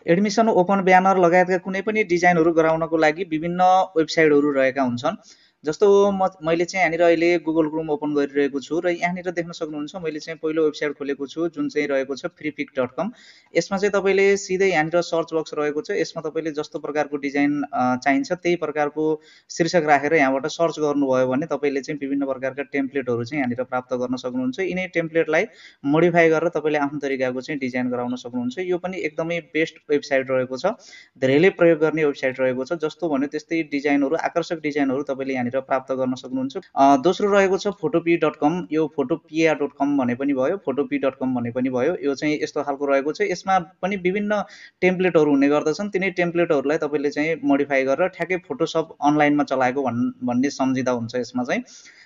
Admission open banner लगायतका कुनै पनि डिजाइनहरू गराउनको लागि विभिन्न वेबसाइटहरू रहेका हुन्छन्। जस्तो मैले चाहिँ यहाँनिर अहिले गुगल क्रोम ओपन गरिरहेको छु र यहाँनिर देख्न सक्नुहुन्छ मैले चाहिँ पहिलो वेबसाइट खोलेको छु जुन चाहिँ रहेको छ freepik.com। यसमा चाहिँ तपाईँले सिधै यहाँनिर सर्च बक्स रहेको छ, यसमा तपाईँले जस्तो प्रकारको डिजाइन चाहिन्छ त्यही प्रकारको शीर्षक राखेर यहाँबाट सर्च गर्नुभयो भने तपाईँले चाहिँ विभिन्न प्रकारका टेम्प्लेटहरू चाहिँ यहाँनिर प्राप्त गर्न सक्नुहुन्छ। यिनै टेम्प्लेटलाई मोडिफाई गरेर तपाईँले आफ्नो तरिकाको चाहिँ डिजाइन गराउन सक्नुहुन्छ। यो पनि एकदमै बेस्ट वेबसाइट रहेको छ, धेरैले प्रयोग गर्ने वेबसाइट रहेको छ। जस्तो भन्यो त्यस्तै डिजाइनहरू, आकर्षक डिजाइनहरू तपाईँले यहाँनिर प्राप्त गर्न सक्नुहुन्छ। दोस्रो रहेको छ photopea.com। यो photopea.com भने पनि भयो, photopea.com भने पनि भयो। यो चाहिँ यस्तो खालको रहेको छ, यसमा पनि विभिन्न टेम्प्लेटहरू हुने गर्दछन्। तिनै टेम्प्लेटहरूलाई तपाईँले चाहिँ मोडिफाई गरेर ठ्याक्कै फोटोसप अनलाइनमा चलाएको भन्ने सम्झिँदा हुन्छ। यसमा चाहिँ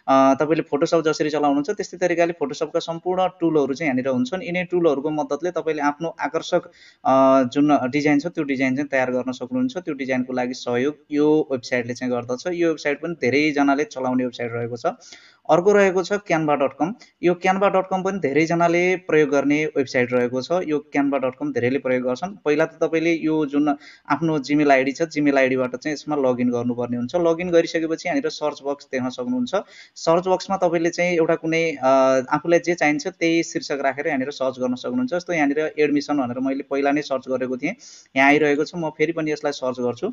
तपाईँले फोटोसप जसरी चलाउनुहुन्छ त्यस्तै तरिकाले फोटोसपका सम्पूर्ण टुलहरू चाहिँ यहाँनिर हुन्छन्। यिनै टुलहरूको मद्दतले तपाईँले आफ्नो आकर्षक जुन डिजाइन छ त्यो डिजाइन चाहिँ तयार गर्न सक्नुहुन्छ। त्यो डिजाइनको लागि सहयोग यो वेबसाइटले चाहिँ गर्दछ। यो वेबसाइट पनि धेरैजनाले चलाउने वेबसाइट रहेको छ। अर्को रहेको छ canva.com। यो canva.com पनि धेरैजनाले प्रयोग गर्ने वेबसाइट रहेको छ। यो canva.com धेरैले प्रयोग गर्छन्। पहिला त तपाईँले यो जुन आफ्नो जीमेल आइडी छ, जीमेल आइडीबाट चाहिँ यसमा लगइन गर्नुपर्ने हुन्छ। लगइन गरिसकेपछि यहाँनिर सर्च बक्स देख्न सक्नुहुन्छ। सर्च बक्समा तपाईँले चाहिँ एउटा कुनै आफूलाई जे चाहिन्छ त्यही शीर्षक राखेर यहाँनिर सर्च गर्न सक्नुहुन्छ। जस्तो यहाँनिर एडमिसन भनेर मैले पहिला नै सर्च गरेको थिएँ, यहाँ आइरहेको छ। म फेरि पनि यसलाई सर्च गर्छु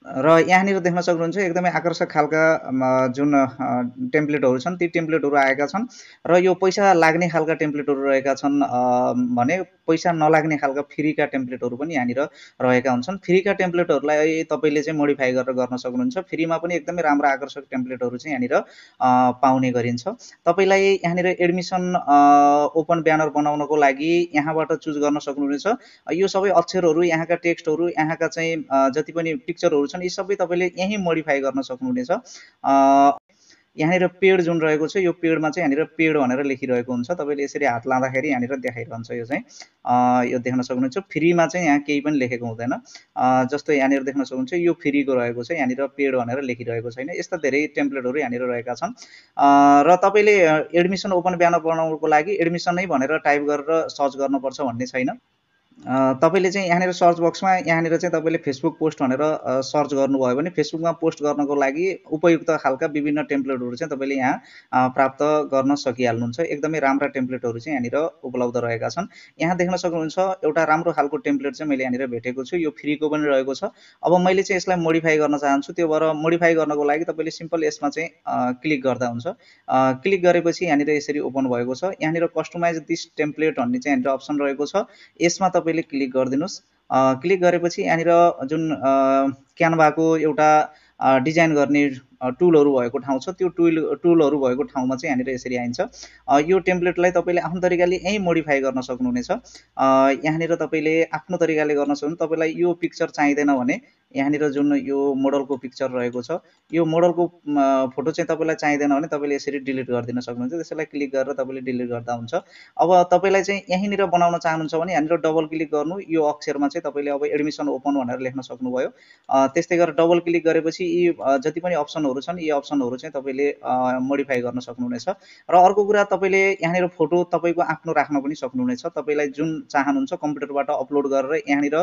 र यहाँनिर देख्न सक्नुहुन्छ एकदमै आकर्षक खालका जुन टेम्प्लेटहरू छन् ती टेम्प्लेटहरू आएका छन् र यो पैसा लाग्ने खालका टेम्प्लेटहरू रहेका छन् भने पैसा नलाग्ने खालका फ्रीका टेम्प्लेटहरू पनि यहाँनिर रहेका हुन्छन्। फ्रीका टेम्प्लेटहरूलाई तपाईँले चाहिँ मोडिफाई गरेर गर्न सक्नुहुन्छ। फ्रीमा पनि एकदमै राम्रो आकर्षक टेम्प्लेटहरू चाहिँ यहाँनिर पाउने गरिन्छ। तपाईँलाई यहाँनिर एडमिसन ओपन ब्यानर बनाउनको लागि यहाँबाट चुज गर्न सक्नुहुनेछ। यो सबै अक्षरहरू, यहाँका टेक्स्टहरू, यहाँका चाहिँ जति पनि पिक्चरहरू छन् यी सबै तपाईँले यहीँ मोडिफाई गर्न सक्नुहुनेछ। यहाँनिर पेड जुन रहेको छ यो पेडमा चाहिँ यहाँनिर पेड भनेर लेखिरहेको हुन्छ। तपाईँले यसरी हात लाँदाखेरि यहाँनिर देखाइरहन्छ। यो चाहिँ यो देख्न सक्नुहुन्छ। फ्रीमा चाहिँ यहाँ केही पनि लेखेको हुँदैन। जस्तो यहाँनिर देख्न सक्नुहुन्छ यो फ्रीको रहेको छ, यहाँनिर पेड भनेर लेखिरहेको छैन। यस्ता धेरै टेम्प्लेटहरू यहाँनिर रहेका छन् र तपाईँले एडमिसन ओपन ब्यानर बनाउनको लागि एडमिसन नै भनेर टाइप गरेर सर्च गर्नुपर्छ भन्ने छैन। तपाईँले चाहिँ यहाँनिर सर्च बक्समा यहाँनिर चाहिँ तपाईँले फेसबुक पोस्ट भनेर सर्च गर्नुभयो भने फेसबुकमा पोस्ट गर्नको लागि उपयुक्त खालका विभिन्न टेम्प्लेटहरू चाहिँ तपाईँले यहाँ प्राप्त गर्न सकिहाल्नुहुन्छ। एकदमै राम्रा टेम्प्लेटहरू चाहिँ यहाँनिर उपलब्ध रहेका छन्। यहाँ देख्न सक्नुहुन्छ एउटा राम्रो खालको टेम्प्लेट चाहिँ मैले यहाँनिर भेटेको छु। यो फ्रीको पनि रहेको छ। अब मैले चाहिँ यसलाई मोडिफाई गर्न चाहन्छु, त्यो भएर मोडिफाई गर्नको लागि तपाईँले सिम्पल यसमा चाहिँ क्लिक गर्दा हुन्छ। क्लिक गरेपछि यहाँनिर यसरी ओपन भएको छ। यहाँनिर कस्टमाइज दिस टेम्प्लेट भन्ने चाहिँ यहाँनिर अप्सन रहेको छ। यसमा तपाईँले क्लिक गरिदिनुहोस्। क्लिक गरेपछि यहाँनिर जुन क्यानभाको एउटा डिजाइन गर्ने टुलहरू भएको ठाउँ छ त्यो टुलहरू भएको ठाउँमा चाहिँ यहाँनिर यसरी आइन्छ। यो टेम्प्लेटलाई तपाईँले आफ्नो तरिकाले यहीँ मोडिफाई गर्न सक्नुहुनेछ। यहाँनिर तपाईँले आफ्नो तरिकाले गर्न सक्नुहुन्छ। तपाईँलाई यो पिक्चर चाहिँदैन भने यहाँनिर जुन यो मोडलको पिक्चर रहेको छ यो मोडलको फोटो चाहिँ तपाईँलाई चाहिँदैन भने तपाईँले यसरी डिलिट गरिदिन सक्नुहुन्छ। त्यसैलाई क्लिक गरेर तपाईँले डिलिट गर्दा हुन्छ। अब तपाईँलाई चाहिँ यहीँनिर बनाउन चाहनुहुन्छ भने यहाँनिर डबल क्लिक गर्नु, यो अक्षरमा चाहिँ तपाईँले अब एडमिसन ओपन भनेर लेख्न सक्नुभयो। त्यस्तै गरेर डबल क्लिक गरेपछि यी जति पनि अप्सनहरू छन् यी अप्सनहरू चाहिँ तपाईँले मोडिफाई गर्न सक्नुहुनेछ। र अर्को कुरा तपाईँले यहाँनिर फोटो तपाईँको आफ्नो राख्न पनि सक्नुहुनेछ। तपाईँलाई जुन चाहनुहुन्छ कम्प्युटरबाट अपलोड गरेर यहाँनिर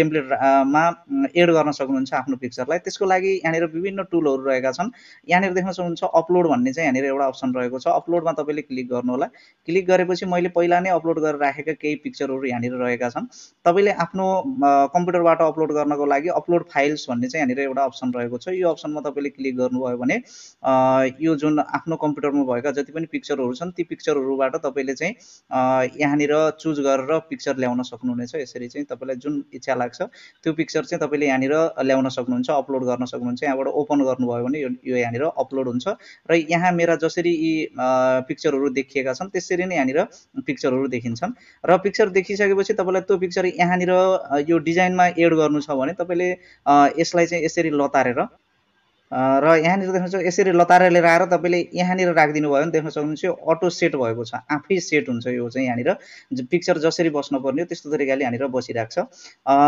टेम्प्लेटमा एड गर्न सक्नुहुन्छ आफ्नो पिक्चरलाई। त्यसको लागि यहाँनिर विभिन्न टुलहरू रहेका छन्। यहाँनिर देख्न सक्नुहुन्छ अपलोड भन्ने चाहिँ यहाँनिर एउटा अप्सन रहेको छ। अपलोडमा तपाईँले क्लिक गर्नु होला। क्लिक गरेपछि मैले पहिला नै अपलोड गरेर राखेका केही पिक्चरहरू यहाँनिर रहेका छन्। तपाईँले आफ्नो कम्प्युटरबाट अपलोड गर्नको लागि अपलोड फाइल्स भन्ने चाहिँ यहाँनिर एउटा अप्सन रहेको छ। यो अप्सनमा तपाईँले क्लिक गर्नुभयो भने यो जुन आफ्नो कम्प्युटरमा भएका जति पनि पिक्चरहरू छन् ती पिक्चरहरूबाट तपाईँले चाहिँ यहाँनिर चुज गरेर पिक्चर ल्याउन सक्नुहुनेछ। यसरी चाहिँ तपाईँलाई जुन इच्छा लाग्छ त्यो पिक्चर चाहिँ तपाईँले यहाँनिर ल्याउन सक्नुहुन्छ, अपलोड गर्न सक्नुहुन्छ। यहाँबाट ओपन गर्नुभयो भने यो यहाँनिर अपलोड हुन्छ र यहाँ मेरा जसरी यी पिक्चरहरू देखिएका छन् त्यसरी नै यहाँनिर पिक्चरहरू देखिन्छन्। र पिक्चर देखिसकेपछि तपाईँलाई त्यो पिक्चर यहाँनिर यो डिजाइनमा एड गर्नु छ भने तपाईँले यसलाई चाहिँ यसरी लतारेर र यहाँनिर देख्न सक्नुहुन्छ यसरी लतारेर लिएर आएर तपाईँले यहाँनिर राखिदिनु भयो भने देख्न सक्नुहुन्छ यो अटो सेट भएको छ, आफै सेट हुन्छ यो चाहिँ यहाँनिर पिक्चर जसरी बस्नुपर्ने हो त्यस्तो तरिकाले यहाँनिर बसिरहेको छ।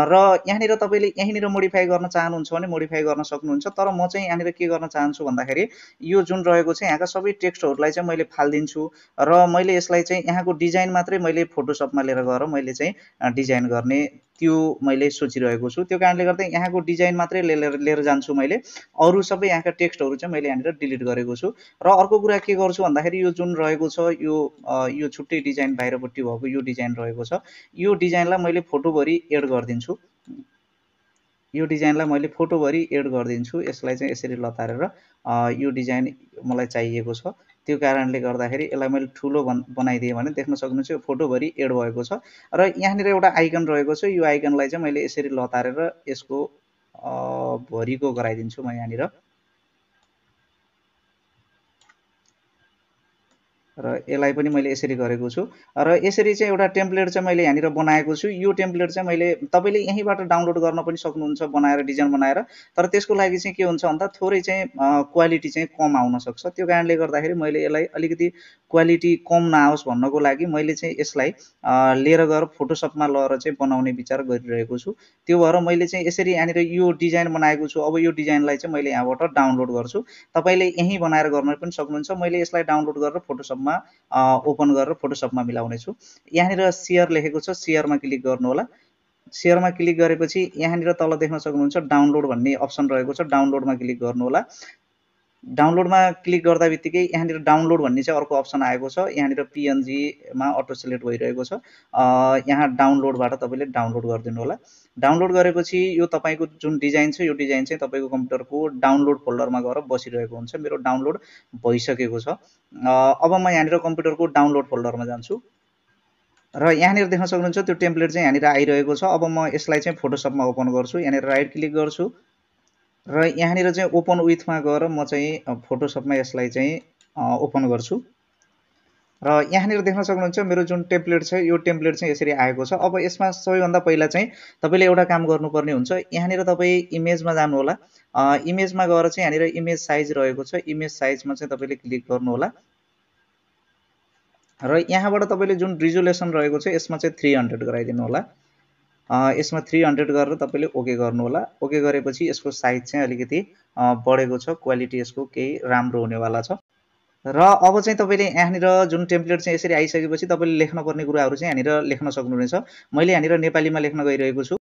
र यहाँनिर तपाईँले यहीँनिर मोडिफाई गर्न चाहनुहुन्छ भने मोडिफाई गर्न सक्नुहुन्छ, तर म चाहिँ यहाँनिर के गर्न चाहन्छु भन्दाखेरि यो जुन रहेको छ यहाँका सबै टेक्स्टहरूलाई चाहिँ मैले फालिदिन्छु र मैले यसलाई चाहिँ यहाँको डिजाइन मात्रै मैले फोटोसपमा लिएर गएर मैले चाहिँ डिजाइन गर्ने त्यो मैले सोचिरहेको छु। त्यो कारणले गर्दा यहाँको डिजाइन मात्रै लिएर लिएर जान्छु मैले, अरू सबै यहाँका टेक्स्टहरू चाहिँ मैले यहाँनिर डिलिट गरेको छु। र अर्को कुरा के गर्छु भन्दाखेरि यो जुन रहेको छ यो छुट्टै डिजाइन बाहिरपट्टि भएको यो डिजाइन रहेको छ, यो डिजाइनलाई मैले फोटोभरि एड गरिदिन्छु। यो डिजाइनलाई मैले फोटोभरि एड गरिदिन्छु। यसलाई चाहिँ यसरी लतारेर यो डिजाइन मलाई चाहिएको छ, त्यो कारणले गर्दाखेरि यसलाई मैले ठुलो बनाइदिएँ भने देख्न सक्नुहुन्छ यो फोटोभरि एड भएको छ। र यहाँनिर एउटा आइकन रहेको छ, यो आइकनलाई चाहिँ मैले यसरी लतारेर यसको भरिको गराइदिन्छु म यहाँनिर। र यसलाई पनि मैले यसरी गरेको छु। र यसरी चाहिँ एउटा टेम्प्लेट चाहिँ मैले यहाँनिर बनाएको छु। यो टेम्प्लेट चाहिँ मैले तपाईँले यहीँबाट डाउनलोड गर्न पनि सक्नुहुन्छ बनाएर, डिजाइन बनाएर। तर त्यसको लागि चाहिँ के हुन्छ भन्दा थोरै चाहिँ क्वालिटी चाहिँ कम आउन सक्छ। त्यो कारणले गर्दाखेरि मैले यसलाई अलिकति क्वालिटी कम नआओस् भन्नको लागि मैले चाहिँ यसलाई लिएर गएर फोटोसपमा लगेर चाहिँ बनाउने विचार गरिरहेको छु। त्यो भएर मैले चाहिँ यसरी यहाँनिर यो डिजाइन बनाएको छु। अब यो डिजाइनलाई चाहिँ मैले यहाँबाट डाउनलोड गर्छु। तपाईँले यहीँ बनाएर गर्न पनि सक्नुहुन्छ। मैले यसलाई डाउनलोड गरेर फोटोसपमा ओपन गरेर फोटोसपमा मिलाउने छु। यहाँनिर सेयर लेखेको छ, सेयरमा क्लिक गर्नु होला। सेयरमा क्लिक गरेपछि यहाँनिर तल देख्न सक्नुहुन्छ डाउनलोड भन्ने अप्सन रहेको छ, डाउनलोडमा क्लिक गर्नु होला। डाउनलोडमा क्लिक गर्दा बित्तिकै यहाँनिर डाउनलोड भन्ने चाहिँ अर्को अप्सन आएको छ। यहाँनिर पिएनजीमा अटो सिलेक्ट भइरहेको छ। यहाँ डाउनलोडबाट तपाईँले डाउनलोड गरिदिनु होला। डाउनलोड गरेपछि यो तपाईँको जुन डिजाइन छ यो डिजाइन चाहिँ तपाईँको कम्प्युटरको डाउनलोड फोल्डरमा गएर बसिरहेको हुन्छ। मेरो डाउनलोड भइसकेको छ। अब म यहाँनिर कम्प्युटरको डाउनलोड फोल्डरमा जान्छु र यहाँनिर देख्न सक्नुहुन्छ त्यो टेम्प्लेट चाहिँ यहाँनिर आइरहेको छ। अब म यसलाई चाहिँ फोटोसपमा ओपन गर्छु। यहाँनिर राइट क्लिक गर्छु र यहाँनिर चाहिँ ओपन विथमा गएर म चाहिँ फोटोसपमा यसलाई चाहिँ ओपन गर्छु। र यहाँनिर देख्न सक्नुहुन्छ मेरो जुन टेम्प्लेट छ यो टेम्प्लेट चाहिँ यसरी आएको छ। अब यसमा सबैभन्दा पहिला चाहिँ तपाईँले एउटा काम गर्नुपर्ने हुन्छ। यहाँनिर तपाईँ इमेजमा जानु होला। इमेजमा गएर चाहिँ यहाँनिर इमेज साइज रहेको छ, इमेज साइजमा चाहिँ तपाईँले क्लिक गर्नु होला। र यहाँबाट तपाईँले जुन रिजोल्युसन रहेको छ यसमा चाहिँ 300 गराइदिनु होला। यसमा 300 गरेर तपाईँले ओके गर्नु होला। ओके गरेपछि यसको साइज चाहिँ अलिकति बढेको छ, क्वालिटी यसको केही राम्रो हुनेवाला छ। र अब चाहिँ तपाईँले यहाँनिर जुन टेम्प्लेट चाहिँ यसरी आइसकेपछि तपाईँले लेख्नुपर्ने कुराहरू चाहिँ यहाँनिर लेख्न सक्नुहुनेछ। मैले यहाँनिर नेपालीमा लेख्न गइरहेको छु।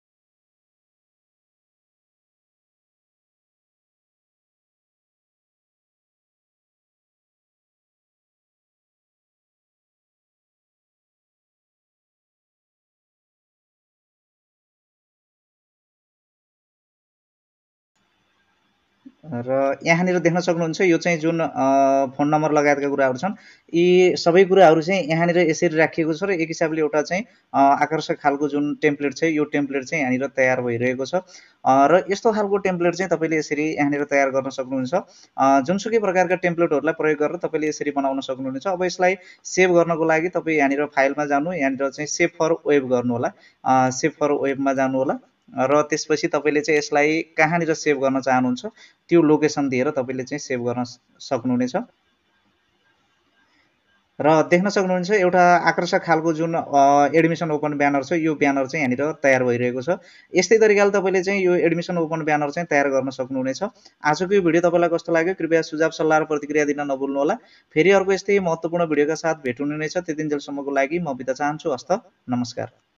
र यहाँनिर देख्न सक्नुहुन्छ यो चाहिँ जुन फोन नम्बर लगायतका कुराहरू छन् यी सबै कुराहरू चाहिँ यहाँनिर यसरी राखिएको छ र एक हिसाबले एउटा चाहिँ आकर्षक खालको जुन टेम्प्लेट छ यो टेम्प्लेट चाहिँ यहाँनिर तयार भइरहेको छ। र यस्तो खालको टेम्प्लेट चाहिँ तपाईँले यसरी यहाँनिर तयार गर्न सक्नुहुन्छ। जुनसुकै प्रकारका टेम्प्लेटहरूलाई प्रयोग गरेर तपाईँले यसरी बनाउन सक्नुहुनेछ। अब यसलाई सेभ गर्नको लागि तपाईँ यहाँनिर फाइलमा जानु, यहाँनिर चाहिँ सेभ फर वेब गर्नु होला। सेभ फर वेबमा जानु होला र त्यसपछि तपाईँले चाहिँ यसलाई कहाँनिर सेभ गर्न चाहनुहुन्छ त्यो लोकेसन दिएर तपाईँले चाहिँ सेभ गर्न सक्नुहुनेछ। र देख्न सक्नुहुन्छ एउटा आकर्षक खालको जुन एडमिसन ओपन ब्यानर छ यो ब्यानर चाहिँ यहाँनिर तयार भइरहेको छ। यस्तै तरिकाले तपाईँले चाहिँ यो एडमिसन ओपन ब्यानर चाहिँ तयार गर्न सक्नुहुनेछ। आजको यो भिडियो तपाईँलाई कस्तो लाग्यो कृपया सुझाव सल्लाह र प्रतिक्रिया दिन नभुल्नुहोला। फेरि अर्को यस्तै महत्त्वपूर्ण भिडियोका साथ भेट हुने नै छ। त्यतिन्जेलसम्मको लागि म बिदा चाहन्छु। हस्त नमस्कार।